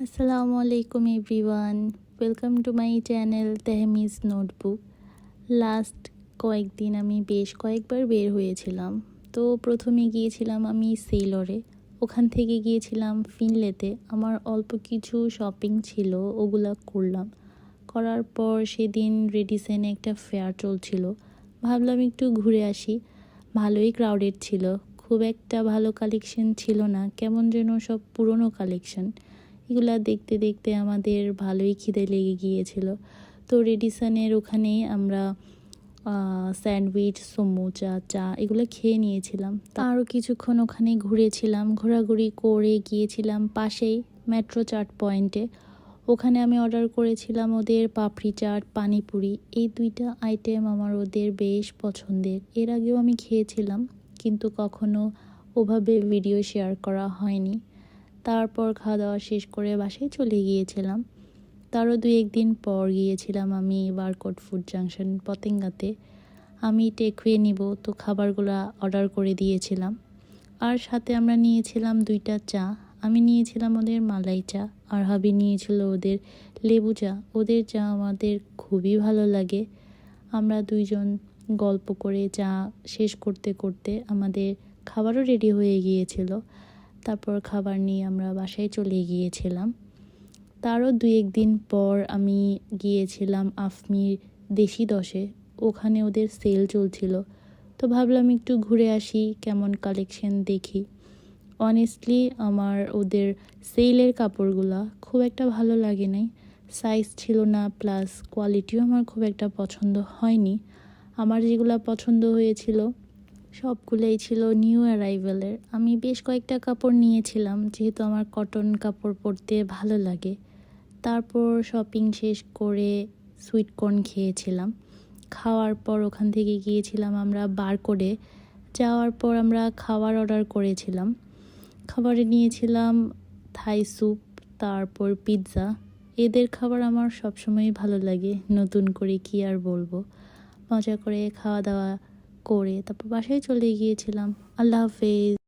আসসালামু আলাইকুম everyone, welcome to my channel Tehmiz notebook. Last কয়েকদিন আমি বেশ কয়েকবার বের হয়েছিলাম। তো প্রথমে গিয়েছিলাম আমি সেইলরে, ওখান থেকে গিয়েছিলাম ফিনলেতে। আমার অল্প কিছু শপিং ছিল, ওগুলা করলাম। করার পর সেদিন রেডিসনে একটা ফেয়ার চলছিল, ভাবলাম একটু ঘুরে আসি। ভালোই ক্রাউডেড ছিল, খুব একটা ভালো কালেকশন ছিল না, কেমন যেন সব পুরনো কালেকশন। এগুলা দেখতে দেখতে আমাদের ভালোই খিদে লেগে গিয়েছিল। তো রেডিসনের ওখানেই আমরা স্যান্ডউইচ, সমুচা, চা এগুলো খেয়ে নিয়েছিলাম। আরও কিছুক্ষণ ওখানে ঘুরেছিলাম, ঘোরাঘুরি করে গিয়েছিলাম পাশেই মেট্রো চাট পয়েন্টে। ওখানে আমি অর্ডার করেছিলাম ওদের পাপড়ি চাট, পানিপুরি। এই দুইটা আইটেম আমার ওদের বেশ পছন্দের। এর আগেও আমি খেয়েছিলাম, কিন্তু কখনো ওভাবে ভিডিও শেয়ার করা হয়নি। তারপর খাওয়া দাওয়া শেষ করে বাসায় চলে গিয়েছিলাম। তারও 2-1 দিন পর গিয়েছিলাম আমি বারকোড ফুড জাংশন পতেঙ্গাতে। আমি টেকওয়ে নিব, তো খাবারগুলো অর্ডার করে দিয়েছিলাম। আর সাথে আমরা নিয়েছিলাম 2টা চা। আমি নিয়েছিলাম ওদের মালাই চা, আর হাবি নিয়েছিল ওদের লেবু চা। ওদের চা আমাদের খুবই ভালো লাগে। আমরা দুইজন গল্প করে চা শেষ করতে করতে আমাদের খাবারও রেডি হয়ে গিয়েছিল। তারপর খাবার নিয়ে আমরা বাসায় চলে গিয়েছিলাম। তারও 2-1 দিন পর আমি গিয়েছিলাম আফমির দেশি দশে। ওখানে ওদের সেল চলছিল, তো ভাবলাম একটু ঘুরে আসি, কেমন কালেকশন দেখি। অনেস্টলি আমার ওদের সেলের কাপড়গুলা খুব একটা ভালো লাগে নাই। সাইজ ছিল না, প্লাস কোয়ালিটিও আমার খুব একটা পছন্দ হয়নি। আমার যেগুলো পছন্দ হয়েছিল সবগুলোই ছিল নিউ অ্যারাইভেলের। আমি বেশ কয়েকটা কাপড় নিয়েছিলাম, যেহেতু আমার কটন কাপড় পরতে ভালো লাগে। তারপর শপিং শেষ করে সুইটকর্ন খেয়েছিলাম। খাওয়ার পর ওখান থেকে গিয়েছিলাম আমরা বারকোডে। যাওয়ার পর আমরা খাবার অর্ডার করেছিলাম। খাবারে নিয়েছিলাম থাই স্যুপ, তারপর পিৎজা। এদের খাবার আমার সবসময়ই ভালো লাগে, নতুন করে কি আর বলবো। মজা করে খাওয়া দাওয়া করে তারপর বাসায় চলে গিয়েছিলাম। আল্লাহ হাফেজ।